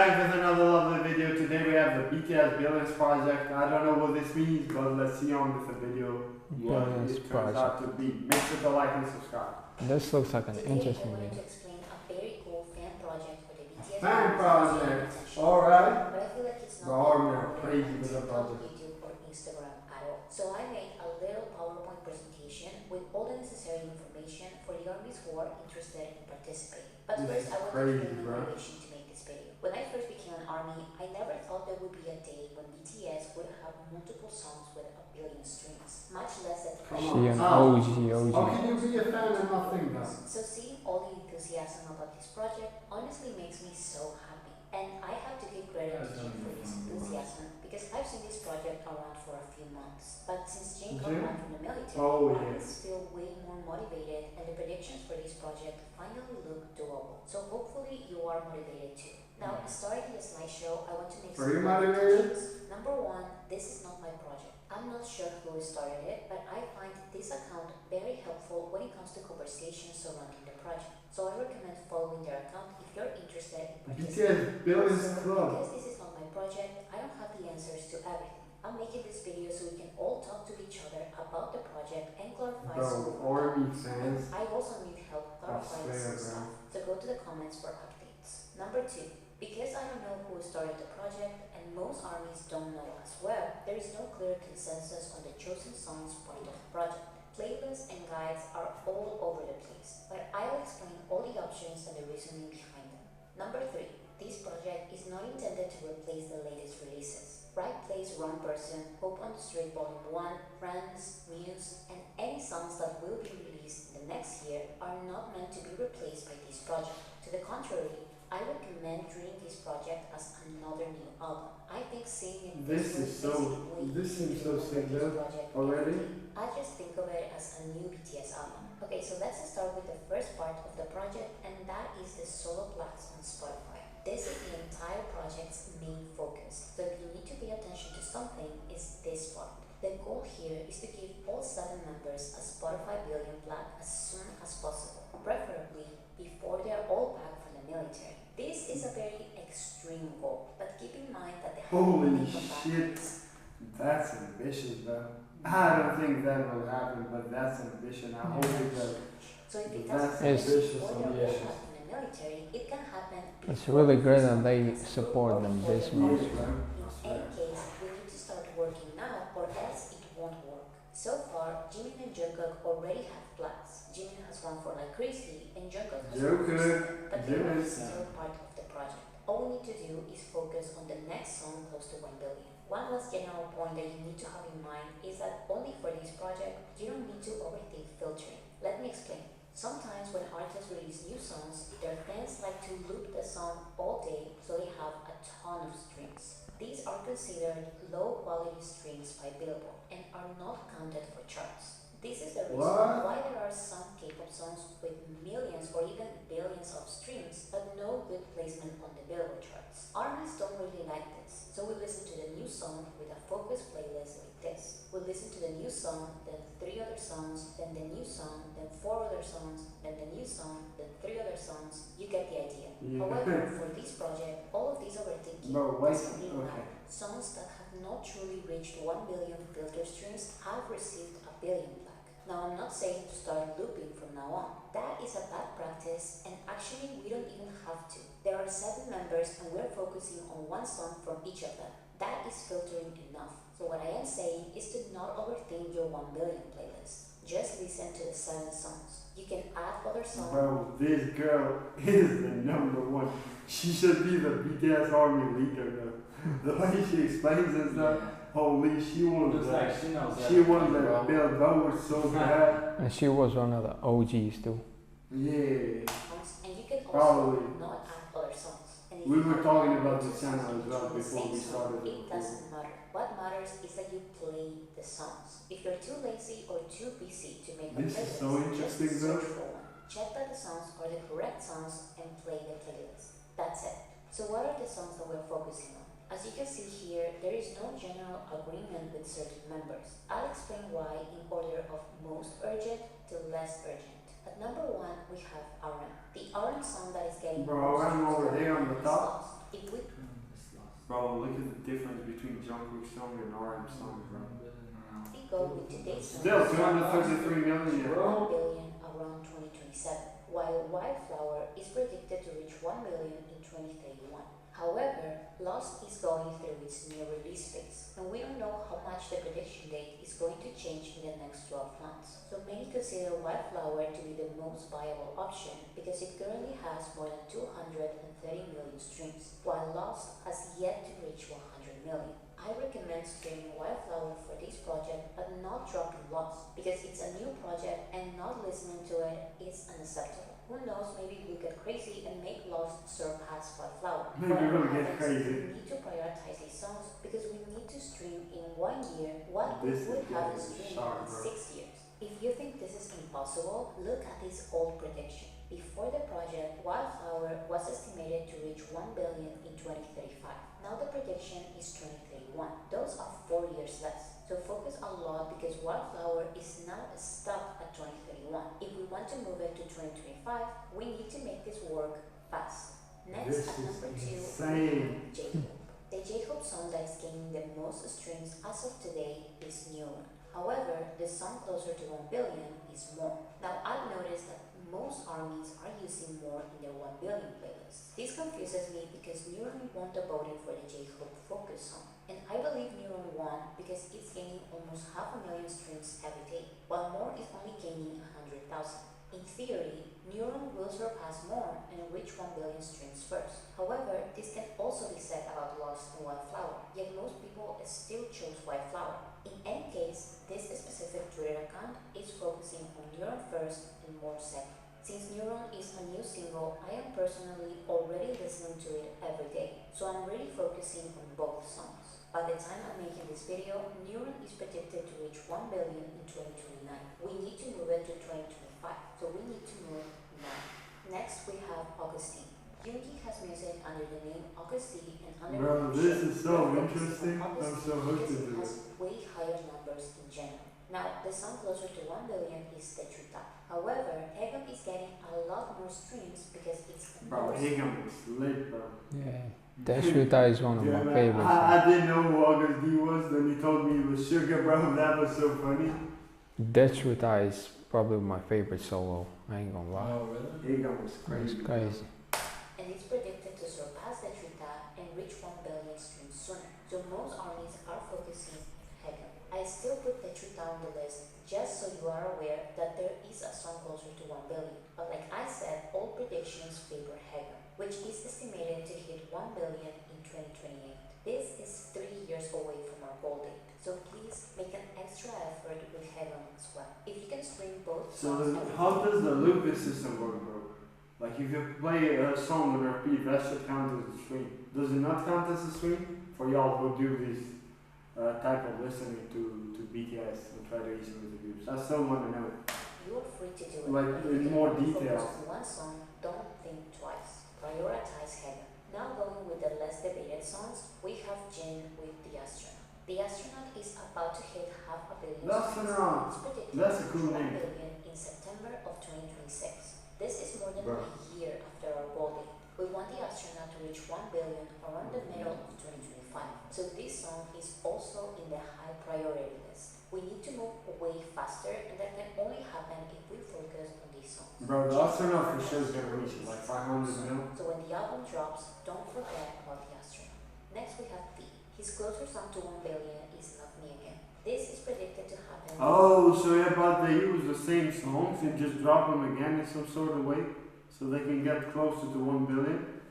back with another lovely video. Today we have the BTS Billions project. I don't know what this means, but let's see on with the video what it turns out to be. Make sure to like and subscribe. This looks like an interesting video. video. To explain a very cool fan project for the BTS. Fan project. Alright. But I feel like it's The not army are crazy with the project. YouTube or Instagram at all. So I made a little PowerPoint presentation with all the necessary information for the armies who are interested in participating. But This first, I want to crazy, explain my bro. motivation to make this video. When I first became an army, I never thought there would be a day when BTS would have multiple songs with a billion streams, much less that. She an OG. How can you be a fan and not think that? So seeing all the enthusiasm about this project honestly makes me so happy. And I have to give credit to Jim for this enthusiasm because I've seen this project around for a few months. But since Jim got back from the military, I feel way more motivated and the predictions for this project finally look doable. So hopefully you are motivated too. Now, starting the slideshow, I want to make some changes. Number one, this is not my project. I'm not sure who started it, but I find this account very helpful when it comes to conversations surrounding the project. So I recommend following their account if you're interested in participating. BTS Billions Club. Because this is not my project, I don't have the answers to everything. I'm making this video so we can all talk to each other about the project and clarify some army fans. I also need help clarifying some stuff. So go to the comments for updates. Number two, because I don't know who started the project and most armies don't know as well, there is no clear consensus on the chosen songs part of the project. Playlists and guides are all over the place, but I'll explain all the options and the reasoning behind them. Number three, this project is not intended to replace the latest releases. Right Place, Wrong Person, Hope on the Street Volume 1, Friends, Muse, and any songs that will be released in the next year are not meant to be replaced by this project. To the contrary, I recommend treating this project as another new album. I think seeing it This seems so similar already. I just think of it as a new BTS album. Okay, so let's start with the first part of the project, and that is the solo plaques on Spotify. This is the entire project's main focus, so if you need to pay attention to something, it's this part. The goal here is to give all 7 members a Spotify billion plaque as soon as possible, preferably before they are all back from the military. This is a very extreme goal, but keep in mind that the holy shit, that's ambitious, bro. I don't think that will happen, but that's ambition. I hope it does. So if it doesn't happen in the military, it can happen. It's really great that they support them this much. In any case, we need to start working now, or else it won't work. So far, Jimin and Jungkook already have plaques. Jimin has one for Like Crazy, and Jungkook has one, but they are still part of the project. All we need to do is focus on the next song close to 1 billion. One last general point that you need to have in mind is that only for this project, you don't need to overthink filtering. Let me explain. Sometimes when artists release new songs, their fans like to loop the song all day so they have a ton of streams. These are considered low quality streams by Billboard and are not counted for charts. This is the reason why there are some K-pop songs with millions or even billions of streams but no good placement on the Billboard charts. Armies don't really like this, so we listen to the new song with a focused playlist like this. We listen to the new song, then 3 other songs, then the new song, then 4 other songs, then the new song, then 3 other songs. You get the idea. However, for this project, all of these overthinking doesn't really matter. Songs that have not truly reached 1 billion filter streams have received a billion plaque. Now, I'm not saying to start looping from now on. That is a bad practice, and actually we don't even have to. There are 7 members and we're focusing on 1 song from each of them. That is filtering enough. So what I am saying is to not overthink your 1 billion playlist. Just listen to the 7 songs. You can add other songs. Bro, this girl is the #1. She should be the BTS army leader, bro. The way she explains and stuff. Holy, she won that. She won that Billboard so bad. And she was one of the OGs too. Yeah. And you can also not add other songs. And we were talking about the channel as well before we started. It doesn't matter. What matters is that you play the songs. If you're too lazy or too busy to make a playlist, this is so interesting, just search for one. Check that the songs are the correct songs and play the playlist. That's it. So what are the songs that we're focusing on? As you can see here, there is no general agreement with certain members. I'll explain why in order of most urgent to less urgent. At number 1, we have RM. The RM song that is getting RM over here on the top. If we Bro, look at the difference between Jungkook's song and RM song, bro. We go with today's Still, 233 million. 1 billion around 2027, while Wildflower is predicted to reach 1 million in 2031. However, Lost is going through its new release phase, and we don't know how much the prediction date is going to change in the next 12 months. So many consider Wildflower to be the most viable option because it currently has more than 230 million streams, while Lost has yet to reach 100 million. I recommend streaming Wildflower for this project but not dropping Lost because it's a new project and not listening to it is unacceptable. Who knows, maybe we get crazy and make Lost surpass Wildflower. Maybe we're gonna get crazy. We need to prioritize these songs because we need to stream in 1 year what we would have streamed in 6 years. If you think this is impossible, look at this old prediction. Before the project, Wildflower was estimated to reach 1 billion in 2035. Now the prediction is 2031. Those are 4 years less. So focus a lot because Wildflower is now stuck at 2031. If we want to move it to 2025, we need to make this work fast. Next, at number 2, J-Hope. The J-Hope song that is gaining the most streams as of today is Neuron. However, the song closer to 1 billion is More. Now, I've noticed that most armies are using More in their 1 billion playlist. This confuses me because Neuron won the voting for the J-Hope Focus song. And I believe Neuron won because it's gaining almost 500,000 streams every day, while More is only gaining 100,000. In theory, Neuron will surpass More and reach 1 billion streams first. However, this can also be said about Lost and Wildflower, yet most people still choose Wildflower. In any case, this specific Twitter account is focusing on Neuron first and More second. Since Neuron is a new single, I am personally already listening to it every day, so I'm really focusing on both songs. By the time I'm making this video, Neuron is predicted to reach 1 billion in 2029. We need to move it to 2025, so we need to move now. Next, we have Augustine. Yoongi has music under the name Augustine and under Bro, this is so interesting. I'm so hooked because into it has it. way higher numbers in general. Now, the song closer to 1 billion is the Truta. However, Hegum is getting a lot more streams because it's Bro, Hegum is lit, bro. Yeah, Deshuta is one of my favorites. I didn't know who August D was, then he told me it was Sugar, bro. That was so funny. Deshuta is probably my favorite solo. I ain't gonna lie. Oh, really? Hegum was crazy. It's crazy. And it's predicted to surpass the Truta and reach 1 billion streams sooner. So most armies are focusing on Hegum. I still put the Truta on the list just so you are aware that there is a song closer to 1 billion. But like I said, all predictions favor Hegum, which is estimated to hit 1 billion in 2028. This is 3 years away from our goal date, so please make an extra effort with Hegum as well. If you can stream both songs. So how does the looping system work, bro? Like if you play a song on repeat, that should count as a stream. Does it not count as a stream? For y'all who do this type of listening to BTS and try to easily reviews. I still want to know. You are free to do it. Like If in you more can detail. focus on one song, don't think twice. Prioritize Hegum. Now going with the less debated songs, we have Jin with The Astronaut. The Astronaut is about to hit 500 million The Astronaut. It's predicted That's a to cool reach 1 name. billion in September of 2026. This is more than Bro. a year after our goal date. We want The Astronaut to reach 1 billion around the middle of 2025. So this song is also in the high priority list. We need to move way faster, and that can only happen if we focus on these songs. Bro, The Astronaut for sure is gonna reach like 500 mil. So when the album drops, don't forget about The Astronaut. Next we have P. His closer song to 1 billion is Love Me Again. This is predicted to happen. Oh, so yeah, but they use the same songs and just drop them again in some sort of way, so they can get closer to 1 billion.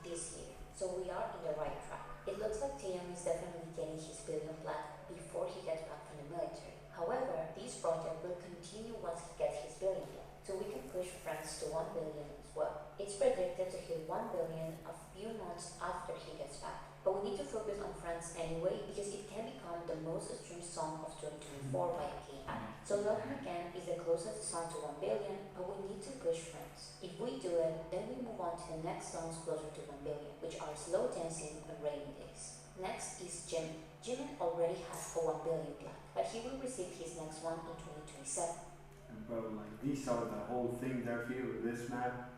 This year. So we are in the right track. It looks like Taeyong is definitely getting his billion plaque before he gets back from the military. However, this project will continue once he gets his billion plaque, so we can push Friends to 1 billion as well. It's predicted to hit 1 billion a few months after he gets back. But we need to focus on Friends anyway because it can become the most streamed song of 2024 by K-pop. So Love Me Again is the closest song to 1 billion, but we need to push Friends. If we do it, then we move on to the next songs closer to 1 billion, which are Slow Dancing and Rainy Days. Next is Jimin. Jimin already has a 1 billion plaque, but he will receive his next one in 2027. And bro, like these are the whole thing that feel with this map.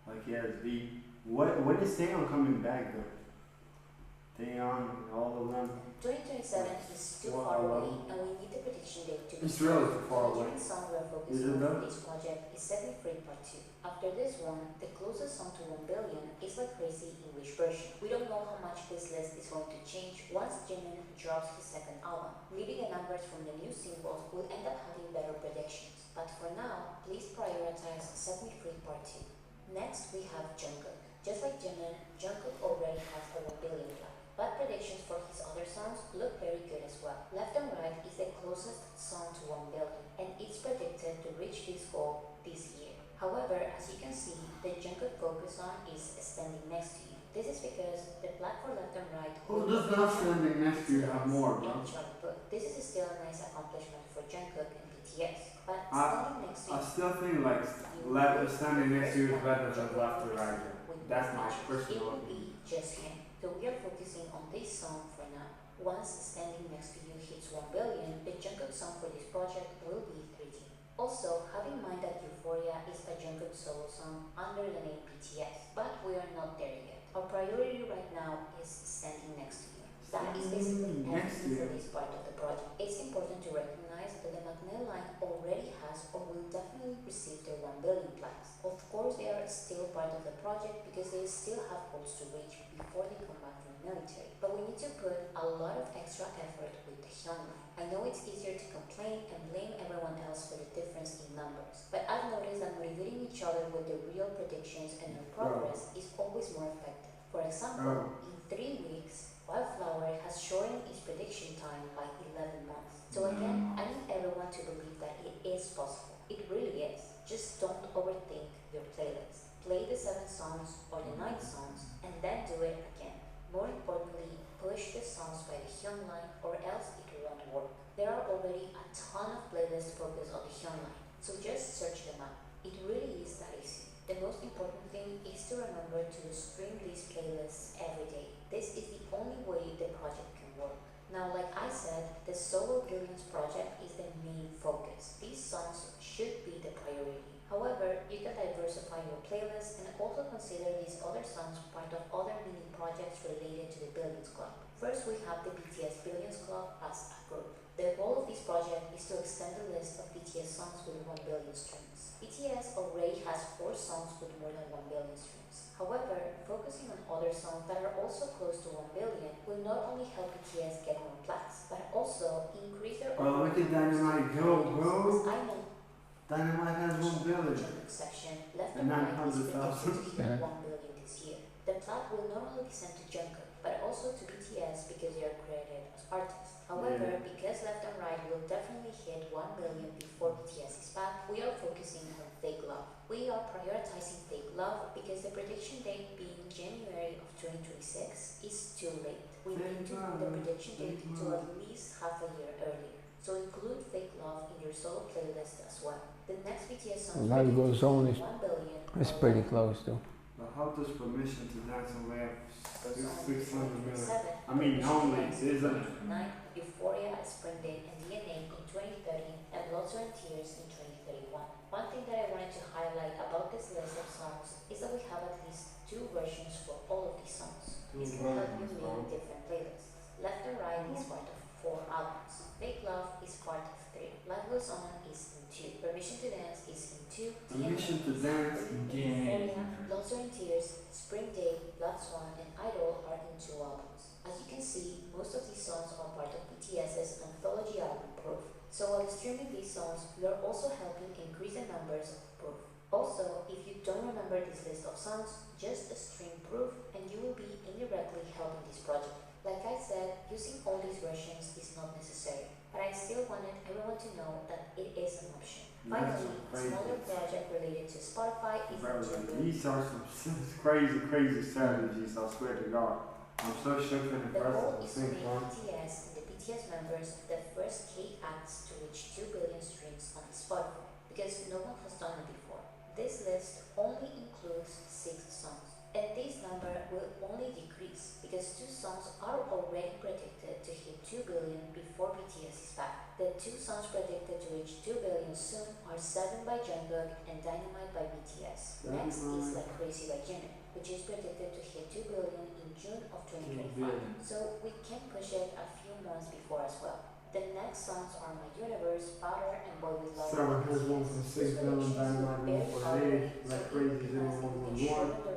Like he has the when is Taeyong coming back though? Taeyang, all of them. 2027 is too far away, and we need the prediction date to be. It's really too far away. The song we are focusing on for this project is Set Me Free Part 2. After this one, the closest song to 1 billion is Like Crazy English version. We don't know how much this list is going to change once Jimin drops his second album. Leaving the numbers from the new singles will end up having better predictions. But for now, please prioritize Set Me Free Part 2. Next, we have Jungkook. Just like Jimin, Jungkook already has a 1 billion plan. But predictions for his other songs look very good as well. Left and Right is the closest song to 1 billion, and it's predicted to reach this goal this year. However, as you can see, the Jungkook focus on is Standing Next to You. This is because the plan for Left and Right... Who does not Standing Next to You have more, bro? This is still a nice accomplishment for Jungkook and BTS. But Standing Next to You... I still think like Standing Next to You is better than Left and Right. That's my personal opinion. It will be just him. So we are focusing on this song for now. Once Standing Next to You hits 1 billion, the Jungkook song for this project will be 3D. Also, have in mind that Euphoria is a Jungkook solo song under the name BTS, but we are not there yet. Our priority right now is Standing Next to You. That is basically everything for this part of the project. It's important to recognize that the McNair line already has or will definitely receive their 1 billion plans. Of course, they are still part of the project because they still have goals to reach before they come back from the military. But we need to put a lot of extra effort with the Hyun line. I know it's easier to complain and blame everyone else for the difference in numbers, but I've noticed that motivating each other with the real predictions and their progress is always more effective. For example, in 3 weeks, Wildflower has shortened its prediction time by 11 months. So again, I need everyone to believe that it is possible. It really is. Just don't overthink your playlist. Play the 7 songs or the 9 songs and then do it again. More importantly, push the songs by the Hyun line or else it won't work. There are already a ton of playlists focused on the Hyun line, so just search them out. It really is that easy. The most important thing is to remember to stream these playlists every day. This is the only way the project can work. Now, like I said, the Solo Billions project is the main focus. These songs should be the priority. However, you can diversify your playlist and also consider these other songs part of other mini projects related to the Billions Club. First, we have the BTS Billions Club as a group. The goal of this project is to extend the list of BTS songs with 1 billion streams. BTS already has 4 songs with more than 1 billion streams. However, focusing on other songs that are also close to 1 billion will not only help BTS get more plaques, but also increase their... Bro, look at Dynamite go, bro! I know. Dynamite has 1 billion. Section, Left and Right is predicted to hit 1 billion this year. The plaque will not only be sent to Jungkook, but also to BTS because they are credited as artists. However, because Left and Right will definitely hit 1 billion before BTS is back, we are focusing on Fake Love. We are prioritizing Fake Love because the prediction date being January of 2026 is too late. We need to move the prediction date to at least half a year earlier. So include Fake Love in your solo playlist as well. The next BTS song Life Goes On is 1 billion. it's pretty close too. But how does Permission to Dance and Lay Up 600 million? I mean, mean, only, isn't it? Euphoria, Spring Day, and DNA in 2030, and Blood, Sweat and Tears in 2031. One thing that I wanted to highlight about this list of songs is that we have at least 2 versions for all of these songs. This can help you make different playlists. Left and Right is part of 4 albums. Fake Love is part of 3. Life Goes On is in 2. Permission to Dance is in 2. Permission to Dance, Euphoria, Blood, Sweat and Tears, Spring Day, Black Swan, and Idol are in 2 albums. As you can see, most of these songs are part of BTS's anthology album Proof. So while streaming these songs, we are also helping increase the numbers of Proof. Also, if you don't remember this list of songs, just stream Proof and you will be indirectly helping this project. Like I said, using all these versions is not necessary, but I still wanted everyone to know that it is an option. Finally, a smaller project related to Spotify is these are some crazy strategies, I swear to God. I'm so shook and the impressed goal at the is to same make time. BTS and the BTS members the first K-acts to reach 2 billion streams on Spotify, because no one has done it before. This list only includes 6 songs, and this number will only decrease because 2 songs are already predicted to hit 2 billion before BTS is back. The 2 songs predicted to reach 2 billion soon are 7 by Jungkook and Dynamite by BTS. Next is Like Crazy by Jimin, which is predicted to hit 2 billion in June of 2026. 2025, so we can push it a few months before as well. The next songs are My Universe, Butter, and Boy With Love. Summer has one for 6 million, Dynamite 1 for 8, like Crazy 0111.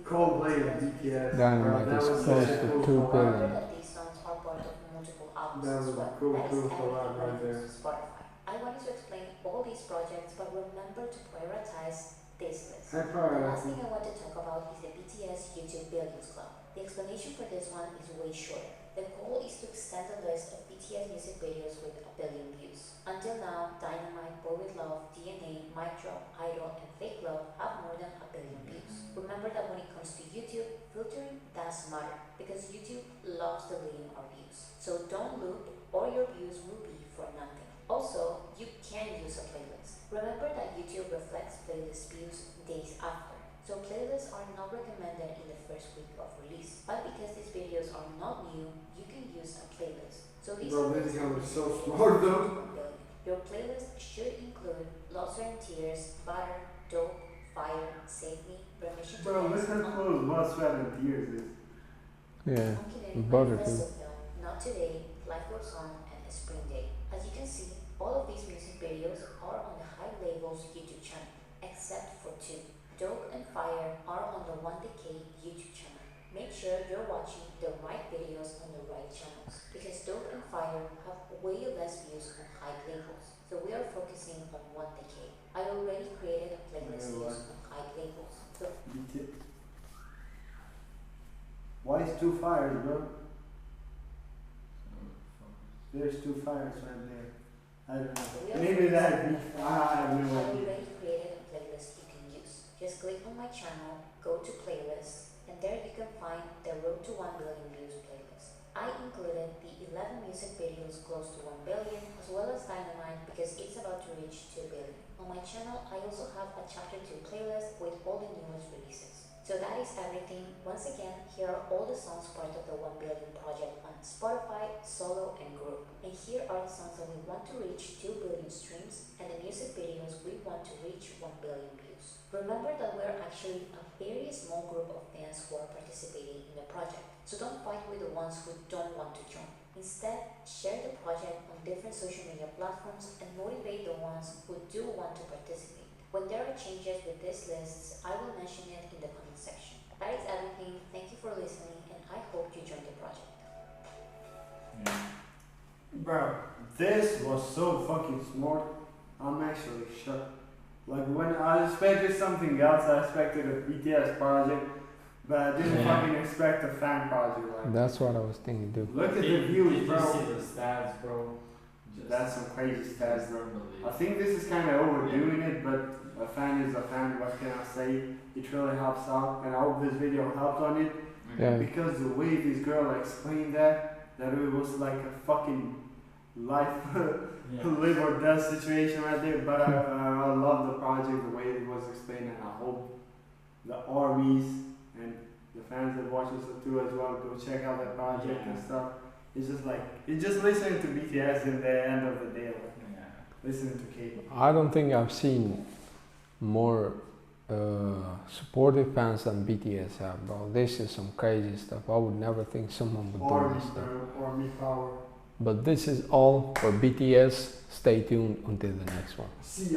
Coldplay and BTS. Dynamite is close to 2 billion. That these songs are part of multiple albums That as was well. a cool That is collab everything right when it there. comes to Spotify. I wanted to explain all these projects, but remember to prioritize this list. The last thing I want to talk about is the BTS YouTube Billions Club. The explanation for this one is way shorter. The goal is to extend the list of BTS music videos with 1 billion views. Until now, Dynamite, Boy With Love, DNA, Mic Drop, Idol, and Fake Love have more than 1 billion views. Remember that when it comes to YouTube, filtering does matter because YouTube loves deleting our views. So don't loop or your views will be for nothing. Also, you can use a playlist. Remember that YouTube reflects playlist views days after. So playlists are not recommended in the first week of release. But because these videos are not new, you can use a playlist. So these This guy was so smart though. Your playlist should include Lost and Tears, Butter, Dope, Fire, Save Me, Permission to Bro, Dance, look how close Blood, Sweat, and Tears is. Yeah, Pumpkin Butter Manifesto too. Film, Not Today, Life Goes On, and A Spring Day. As you can see, all of these music videos are on the High Labels YouTube channel, except for 2. Dope and Fire are on the 1DK YouTube channel. Make sure you're watching the right videos on the right channels, because Dope and Fire have way less views on High Labels, so we are focusing on 1DK. I already created a playlist views on High Labels, so Why is 2 fires, bro? There's 2 fires right there. I don't know. Maybe that be. I have no idea. already created a playlist you can use. Just click on my channel, go to playlists, and there you can find the Road to 1 billion views playlist. I included the 11 music videos close to 1 billion, as well as Dynamite because it's about to reach 2 billion. On my channel, I also have a Chapter 2 playlist with all the newest releases. So that is everything. Once again, here are all the songs part of the 1 billion project on Spotify, solo, and group. And here are the songs that we want to reach 2 billion streams and the music videos we want to reach 1 billion views. Remember that we're actually a very small group of fans who are participating in the project. So don't fight with the ones who don't want to join. Instead, share the project on different social media platforms and motivate the ones who do want to participate. When there are changes with these lists, I will mention it in the comment section. That is everything. Thank you for listening, and I hope you join the project. Bro, this was so fucking smart. I'm actually shocked. Like when I expected something else, I expected a BTS project, but I didn't fucking expect a fan project. Like That's what I was thinking too. look at the views, Did bro. you see the stats, bro? That's some crazy stats, bro. I Unbelievable. think this is kind of overdoing it, but a fan is a fan. What can I say? It really helps out, and I hope this video helped on it. Yeah. Because the way this girl explained that it was like a fucking life, live or death situation right there. But I love the project, the way it was explained, and I hope the armies and the fans that watch us too as well go check out that project and stuff. It's just like, it's just listening to BTS in the end of the day, like listening to K-pop. I don't think I've seen more supportive fans than BTS have, bro. This is some crazy stuff. I would never think someone would do this stuff. Army power. But this is all for BTS. Stay tuned until the next one. See ya.